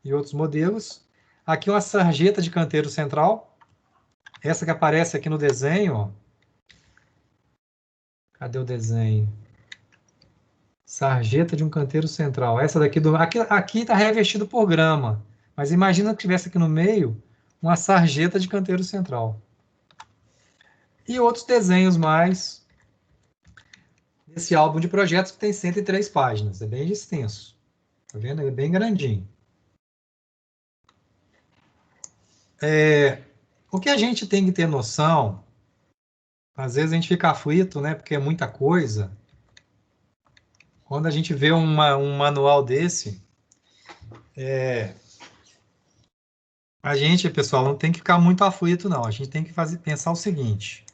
e outros modelos. Aqui uma sarjeta de canteiro central, essa que aparece aqui no desenho, ó. Cadê o desenho? Sarjeta de um canteiro central. Essa daqui aqui está revestido por grama, mas imagina que tivesse aqui no meio uma sarjeta de canteiro central. E outros desenhos mais desse álbum de projetos que tem 103 páginas, é bem extenso. Tá vendo? É bem grandinho. O que a gente tem que ter noção, às vezes a gente fica aflito, né, porque é muita coisa. Quando a gente vê um manual desse, a gente, pessoal, não tem que ficar muito aflito, não. A gente tem que pensar o seguinte.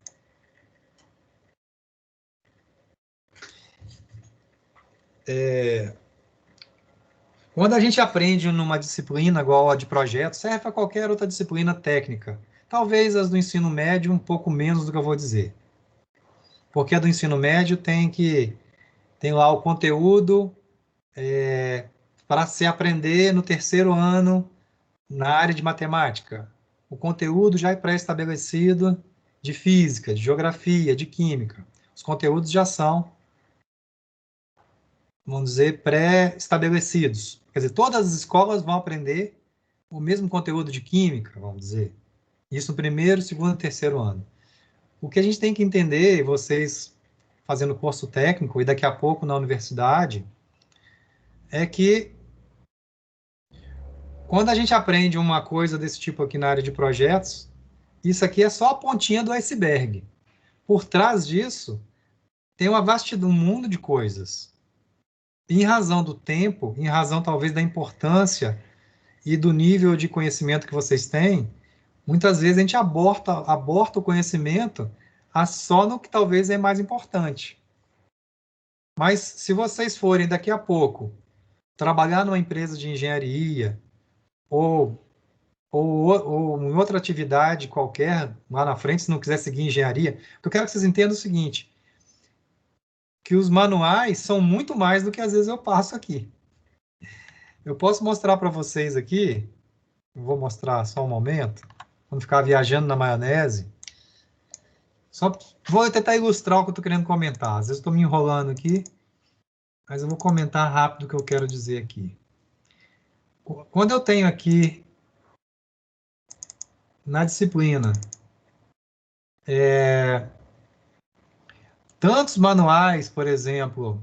Quando a gente aprende numa disciplina igual a de projeto, serve para qualquer outra disciplina técnica. Talvez as do ensino médio um pouco menos do que eu vou dizer. Porque a do ensino médio tem lá o conteúdo para se aprender no terceiro ano na área de matemática. O conteúdo já é pré-estabelecido de física, de geografia, de química. Os conteúdos já são, vamos dizer, pré-estabelecidos. Quer dizer, todas as escolas vão aprender o mesmo conteúdo de química, vamos dizer. Isso no primeiro, segundo e terceiro ano. O que a gente tem que entender, vocês fazendo curso técnico e daqui a pouco na universidade, é que quando a gente aprende uma coisa desse tipo aqui na área de projetos, isso aqui é só a pontinha do iceberg. Por trás disso, tem uma vastidão, um mundo de coisas. Em razão do tempo, em razão talvez da importância e do nível de conhecimento que vocês têm, muitas vezes a gente aborta o conhecimento só no que talvez é mais importante. Mas se vocês forem daqui a pouco trabalhar numa empresa de engenharia ou em outra atividade qualquer lá na frente, se não quiser seguir engenharia, eu quero que vocês entendam o seguinte, que os manuais são muito mais do que às vezes eu passo aqui. Eu posso mostrar para vocês aqui, vou mostrar só um momento, quando ficar viajando na maionese, só vou tentar ilustrar o que eu estou querendo comentar. Às vezes estou me enrolando aqui, mas eu vou comentar rápido o que eu quero dizer aqui. Quando eu tenho aqui na disciplina tantos manuais, por exemplo,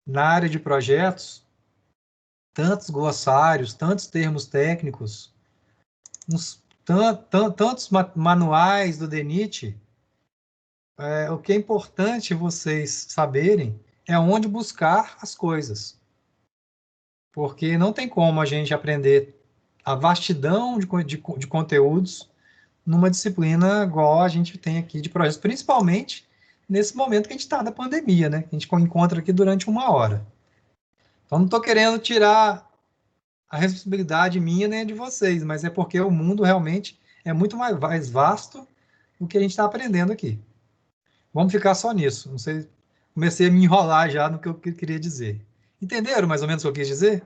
na área de projetos, tantos glossários, tantos termos técnicos, tantos manuais do DENIT, o que é importante vocês saberem é onde buscar as coisas. Porque não tem como a gente aprender a vastidão de conteúdos numa disciplina igual a gente tem aqui de projetos, principalmente nesse momento que a gente está da pandemia, né? Que a gente encontra aqui durante 1 hora. Então, não estou querendo tirar a responsabilidade minha nem a de vocês, mas é porque o mundo realmente é muito mais vasto do que a gente está aprendendo aqui. Vamos ficar só nisso. Não sei, comecei a me enrolar já no que eu queria dizer. Entenderam mais ou menos o que eu quis dizer?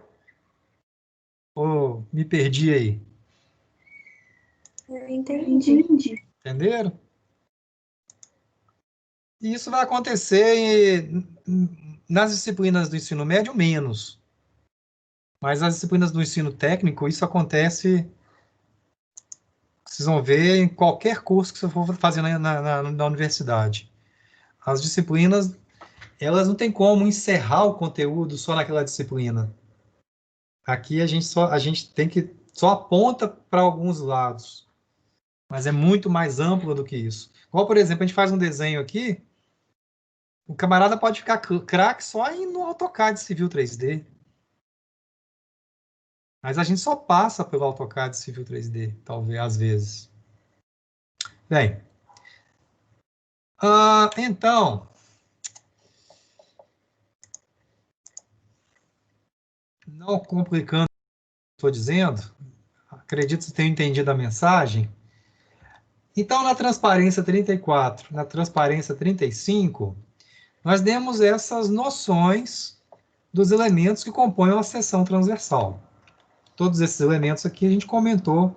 Ou me perdi aí? Eu entendi. Entenderam? E isso vai acontecer nas disciplinas do ensino médio menos. Mas as disciplinas do ensino técnico, isso acontece, vocês vão ver em qualquer curso que você for fazer na universidade. As disciplinas, elas não tem como encerrar o conteúdo só naquela disciplina. Aqui a gente tem que só aponta para alguns lados. Mas é muito mais amplo do que isso. Igual, por exemplo, a gente faz um desenho aqui, o camarada pode ficar craque só no AutoCAD Civil 3D. Mas a gente só passa pelo AutoCAD Civil 3D, talvez, às vezes. Bem, então, não complicando o que estou dizendo, acredito que tenham entendido a mensagem. Então, na transparência 34, na transparência 35, nós demos essas noções dos elementos que compõem uma seção transversal. Todos esses elementos aqui a gente comentou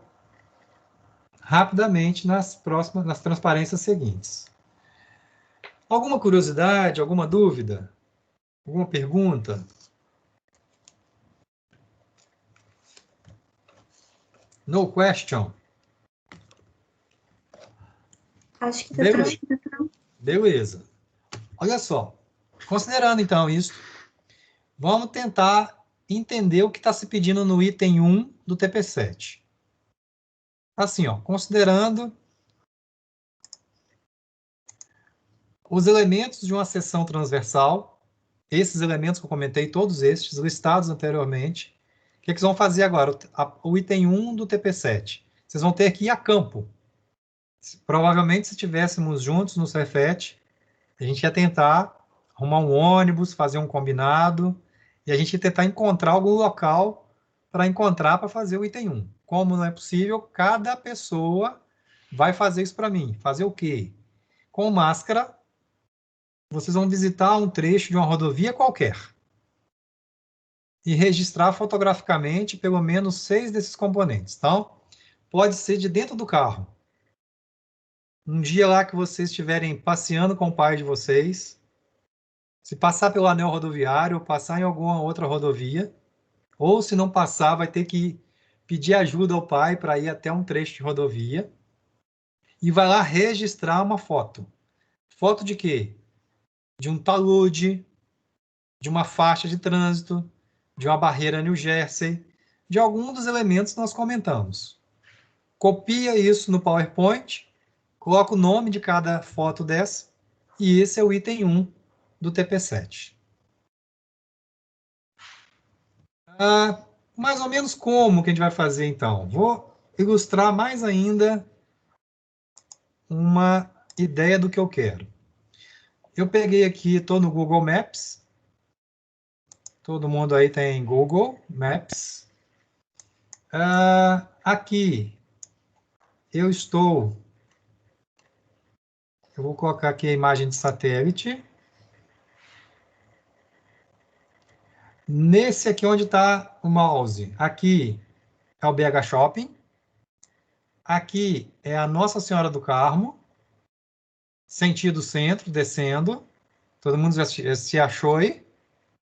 rapidamente nas transparências seguintes. Alguma curiosidade, alguma dúvida? Alguma pergunta? No question? Acho que tá Beleza. tranquilo. Beleza. Olha só. Considerando, então, isso, vamos tentar entender o que está se pedindo no item 1 do TP7. Assim, ó, considerando os elementos de uma seção transversal, esses elementos que eu comentei, todos estes, listados anteriormente, o que vocês vão fazer agora? O item 1 do TP7. Vocês vão ter que ir a campo. Provavelmente, se estivéssemos juntos no Cefet, a gente ia tentar arrumar um ônibus, fazer um combinado, e a gente ia tentar encontrar algum local para fazer o item 1. Como não é possível, cada pessoa vai fazer isso para mim. Fazer o quê? Com máscara, vocês vão visitar um trecho de uma rodovia qualquer e registrar fotograficamente pelo menos 6 desses componentes. Então, pode ser de dentro do carro. Um dia lá que vocês estiverem passeando com o pai de vocês, se passar pelo anel rodoviário, ou passar em alguma outra rodovia, ou se não passar, vai ter que pedir ajuda ao pai para ir até um trecho de rodovia, e vai lá registrar uma foto. Foto de quê? De um talude, de uma faixa de trânsito, de uma barreira New Jersey, de algum dos elementos que nós comentamos. Copia isso no PowerPoint, coloca o nome de cada foto dessa, e esse é o item 1 do TP7. Mais ou menos como que a gente vai fazer, então? Vou ilustrar mais ainda uma ideia do que eu quero. Eu peguei aqui, estou no Google Maps. Todo mundo aí tem Google Maps. Aqui, eu vou colocar aqui a imagem de satélite. Nesse aqui onde está o mouse, aqui é o BH Shopping. Aqui é a Nossa Senhora do Carmo, sentido centro, descendo. Todo mundo já se achou aí?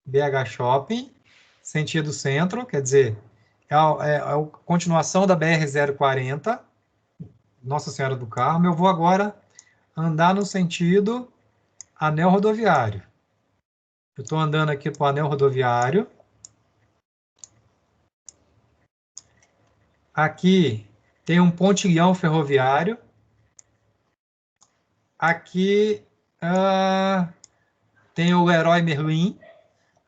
BH Shopping, sentido centro, quer dizer, é a continuação da BR-040, Nossa Senhora do Carmo. Eu vou agora andar no sentido anel rodoviário. Eu estou andando aqui para o anel rodoviário. Aqui tem um pontilhão ferroviário. Aqui tem o Leroy Merlin.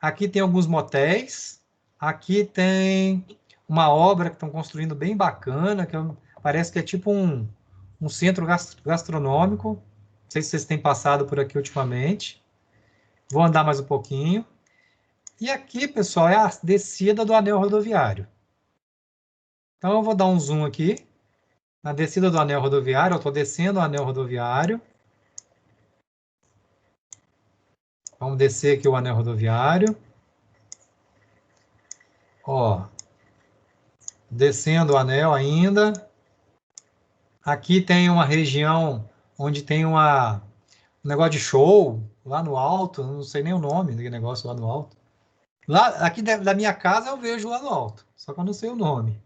Aqui tem alguns motéis. Aqui tem uma obra que estão construindo bem bacana, que parece que é tipo um centro gastronômico. Não sei se vocês têm passado por aqui ultimamente. Vou andar mais um pouquinho. E aqui, pessoal, é a descida do anel rodoviário. Então, eu vou dar um zoom aqui. Na descida do anel rodoviário, eu estou descendo o anel rodoviário. Vamos descer aqui o anel rodoviário. Ó, descendo o anel ainda. Aqui tem uma região onde tem um negócio de show, lá no alto, não sei nem o nome daquele negócio lá no alto. Lá, aqui da minha casa eu vejo lá no alto, só que eu não sei o nome.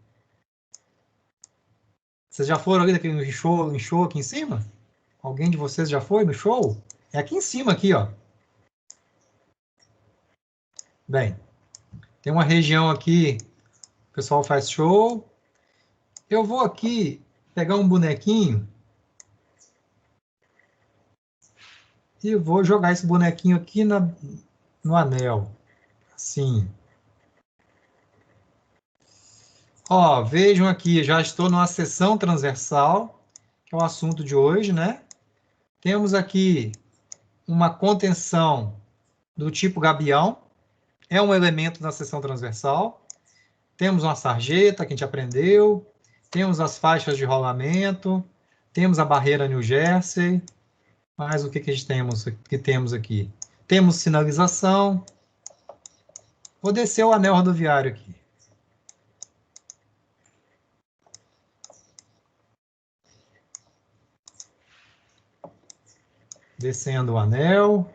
Vocês já foram ali naquele show aqui em cima? Alguém de vocês já foi no show? É aqui em cima, aqui, ó. Bem, tem uma região aqui, o pessoal faz show. Eu vou aqui pegar um bonequinho e vou jogar esse bonequinho aqui no anel. Assim. Ó, vejam aqui, já estou numa seção transversal, que é o assunto de hoje, né? Temos aqui uma contenção do tipo gabião, é um elemento da seção transversal. Temos uma sarjeta, que a gente aprendeu. Temos as faixas de rolamento. Temos a barreira New Jersey. Mas o que a gente temos aqui? Temos sinalização. Vou descer o anel rodoviário aqui. Descendo o anel.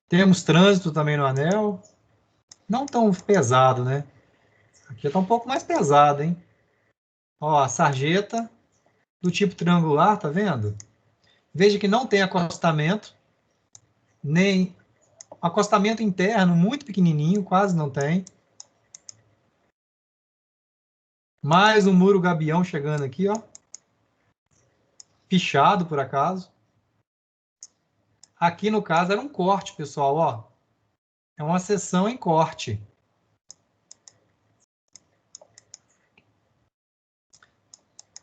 Temos trânsito também no anel. Não tão pesado, né? Aqui está um pouco mais pesado, hein? Ó, a sarjeta do tipo triangular, tá vendo? Veja que não tem acostamento, nem acostamento interno, muito pequenininho, quase não tem. Mais um muro gabião chegando aqui, ó. Pichado, por acaso. Aqui, no caso, era um corte, pessoal, ó. É uma seção em corte.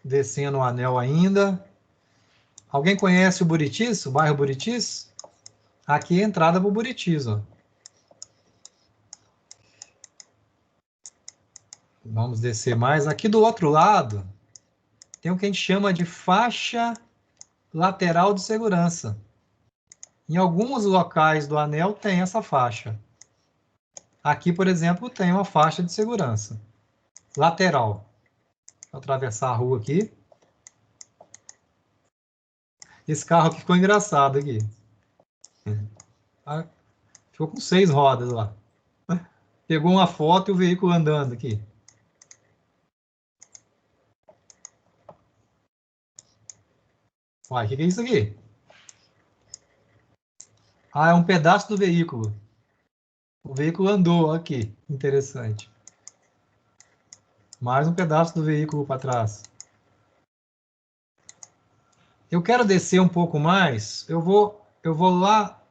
Descendo o anel ainda. Alguém conhece o Buritis, o bairro Buritis? Aqui é a entrada para o Buritis, ó. Vamos descer mais. Aqui do outro lado, tem o que a gente chama de faixa lateral de segurança. Em alguns locais do anel tem essa faixa. Aqui, por exemplo, tem uma faixa de segurança lateral. Vou atravessar a rua aqui. Esse carro aqui ficou engraçado aqui. Ficou com 6 rodas lá. Pegou uma foto e o veículo andando aqui. Uai, o que é isso aqui? Ah, é um pedaço do veículo. O veículo andou aqui. Interessante. Mais um pedaço do veículo para trás. Eu quero descer um pouco mais. Eu vou lá.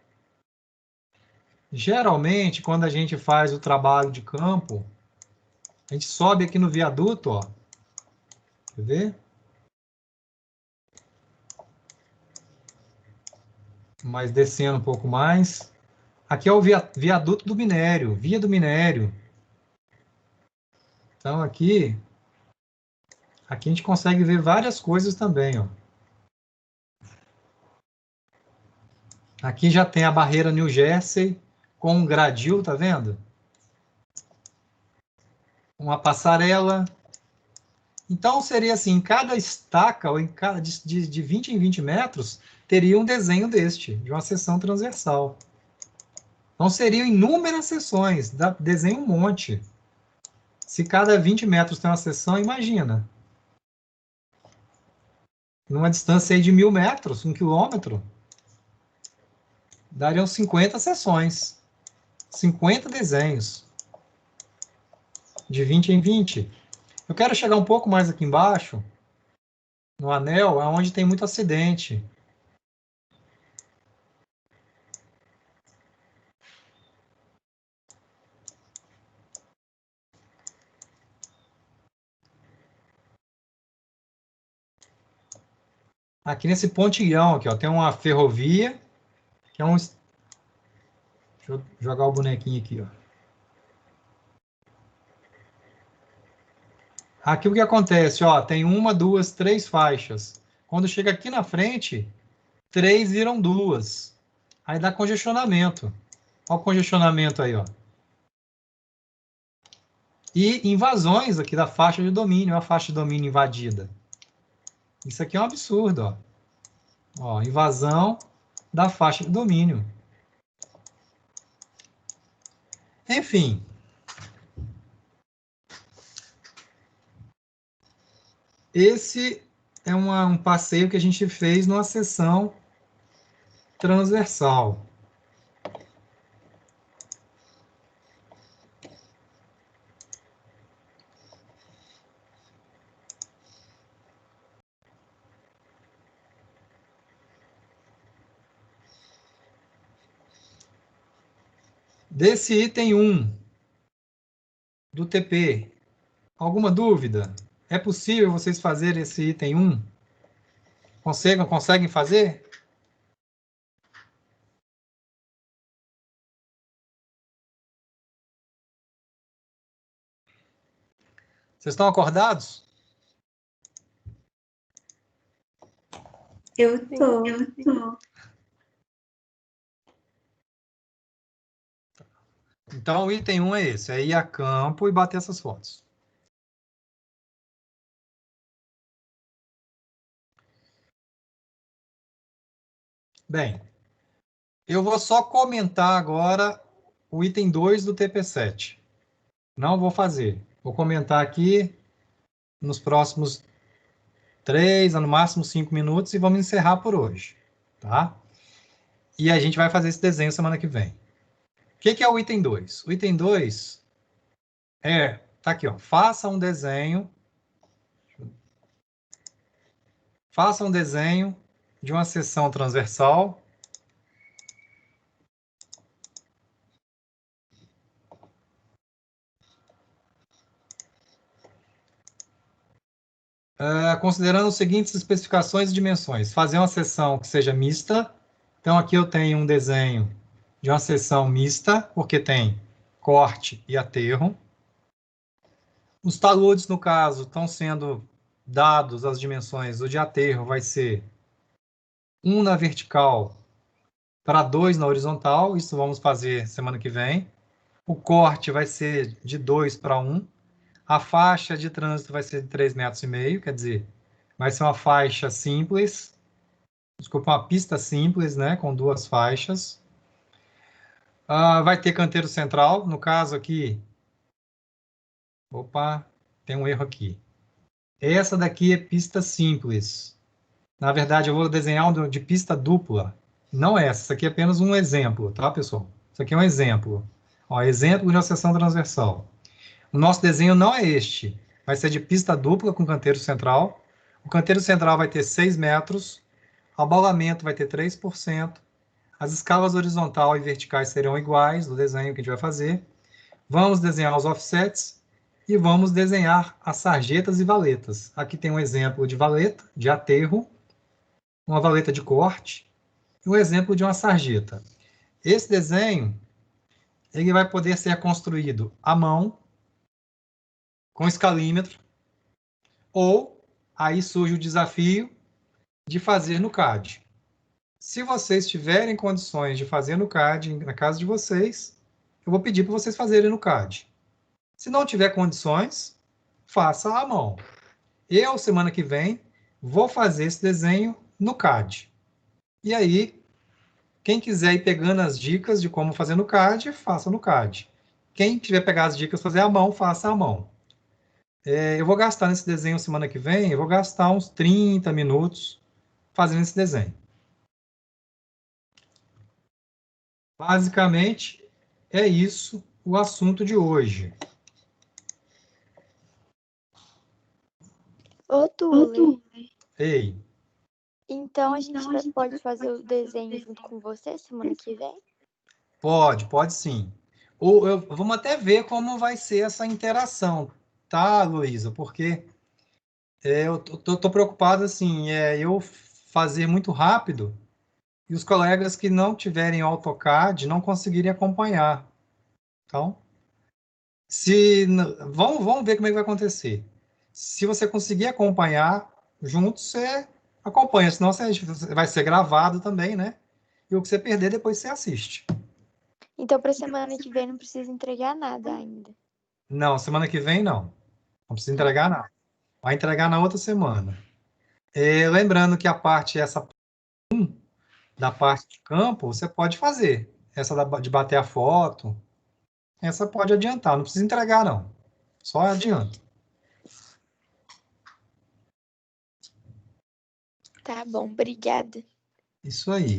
Geralmente, quando a gente faz o trabalho de campo, a gente sobe aqui no viaduto, ó. Quer ver? Mas descendo um pouco mais. Aqui é o viaduto do minério, via do minério. Então, aqui a gente consegue ver várias coisas também, ó. Aqui já tem a barreira New Jersey com um gradil, tá vendo? Uma passarela. Então, seria assim, em cada estaca, ou em cada, de 20 em 20 metros, teria um desenho deste, de uma seção transversal. Então, seriam inúmeras seções, desenho um monte. Se cada 20 metros tem uma seção, imagina. Numa distância aí de 1.000 metros, 1 quilômetro, dariam 50 seções. 50 desenhos. De 20 em 20. Eu quero chegar um pouco mais aqui embaixo, no anel, onde tem muito acidente. Aqui nesse pontilhão aqui, ó, tem uma ferrovia, que é um... Deixa eu jogar o bonequinho aqui, ó. Aqui o que acontece, ó, tem uma, duas, três faixas. Quando chega aqui na frente, 3 viram 2. Aí dá congestionamento. Olha o congestionamento aí, ó. E invasões aqui da faixa de domínio, a faixa de domínio invadida. Isso aqui é um absurdo, ó. Ó, invasão da faixa de domínio. Enfim. Esse é um passeio que a gente fez numa sessão transversal. Desse item 1 do TP, Alguma dúvida? É possível vocês fazerem esse item 1? Conseguem fazer? Vocês estão acordados? Eu tô. Então, o item 1 é esse, é ir a campo e bater essas fotos. Bem, eu vou só comentar agora o item 2 do TP7. Não vou fazer. Vou comentar aqui nos próximos 3, no máximo 5 minutos, e vamos encerrar por hoje, tá? E a gente vai fazer esse desenho semana que vem. O que é o item 2? O item 2 tá aqui, ó, faça um desenho de uma seção transversal considerando as seguintes especificações e dimensões. Fazer uma seção que seja mista. Então, aqui eu tenho um desenho de uma seção mista, porque tem corte e aterro. Os taludes, no caso, estão sendo dados as dimensões. O de aterro vai ser 1 na vertical para 2 na horizontal. Isso vamos fazer semana que vem. O corte vai ser de 2 para 1. A faixa de trânsito vai ser de 3,5 metros, quer dizer, vai ser uma faixa simples, desculpa, uma pista simples, né, com 2 faixas. Vai ter canteiro central, no caso aqui, opa, tem um erro aqui. Essa daqui é pista simples. Na verdade, eu vou desenhar um de pista dupla. Não essa, essa aqui é apenas um exemplo, tá, pessoal? Isso aqui é um exemplo. Ó, exemplo de uma seção transversal. O nosso desenho não é este. Vai ser de pista dupla com canteiro central. O canteiro central vai ter 6 metros. O abalamento vai ter 3%. As escalas horizontal e verticais serão iguais do desenho que a gente vai fazer. Vamos desenhar os offsets e vamos desenhar as sarjetas e valetas. Aqui tem um exemplo de valeta, de aterro, uma valeta de corte e um exemplo de uma sarjeta. Esse desenho ele vai poder ser construído à mão, com escalímetro, ou aí surge o desafio de fazer no CAD. Se vocês tiverem condições de fazer no CAD, na casa de vocês, eu vou pedir para vocês fazerem no CAD. Se não tiver condições, faça à mão. Eu, semana que vem, vou fazer esse desenho no CAD. E aí, quem quiser ir pegando as dicas de como fazer no CAD, faça no CAD. Quem tiver pegar as dicas fazer à mão, faça à mão. Eu vou gastar nesse desenho semana que vem, eu vou gastar uns 30 minutos fazendo esse desenho. Basicamente, é isso o assunto de hoje. Ô, Tule, Ei, então a gente pode fazer o desenho junto com você semana que vem? pode sim. Vamos até ver como vai ser essa interação, tá, Luísa? Porque eu tô preocupado, assim, eu fazer muito rápido e os colegas que não tiverem AutoCAD não conseguirem acompanhar. Então, vamos ver como é que vai acontecer. Se você conseguir acompanhar juntos, você acompanha, senão vai ser gravado também, né? E o que você perder, depois você assiste. Então, para semana que vem não precisa entregar nada ainda. Não, semana que vem não. Não precisa entregar nada. Vai entregar na outra semana. Lembrando que essa da parte de campo, você pode fazer. Essa de bater a foto, essa pode adiantar. Não precisa entregar, não. Só adianta. Tá bom, obrigada. Isso aí.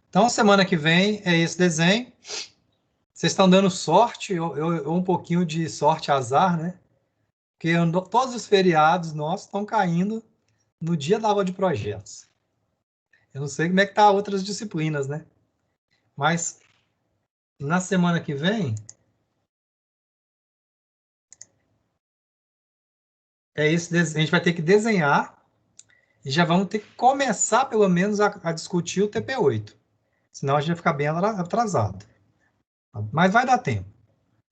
Então, semana que vem é esse desenho. Vocês estão dando sorte, eu um pouquinho de sorte azar, né? Porque todos os feriados nossos estão caindo no dia da aula de projetos. Eu não sei como é que tá outras disciplinas, né? Mas na semana que vem, a gente vai ter que desenhar e já vamos ter que começar, pelo menos, a discutir o TP8. Senão a gente vai ficar bem atrasado. Mas vai dar tempo.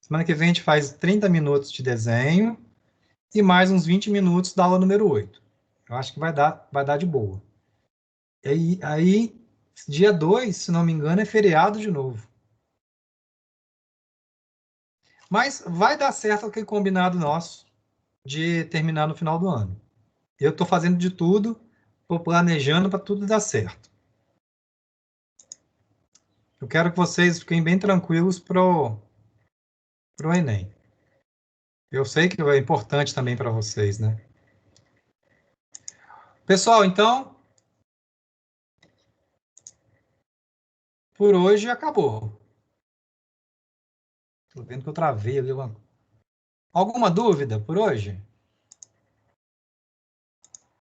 Semana que vem a gente faz 30 minutos de desenho e mais uns 20 minutos da aula número 8. Eu acho que vai dar de boa. E aí, dia 2, se não me engano, é feriado de novo. Mas vai dar certo aquele combinado nosso de terminar no final do ano. Eu estou fazendo de tudo, estou planejando para tudo dar certo. Eu quero que vocês fiquem bem tranquilos pro Enem. Eu sei que é importante também para vocês, né? Pessoal, então, por hoje acabou. Estou vendo que eu travei ali. Alguma dúvida por hoje?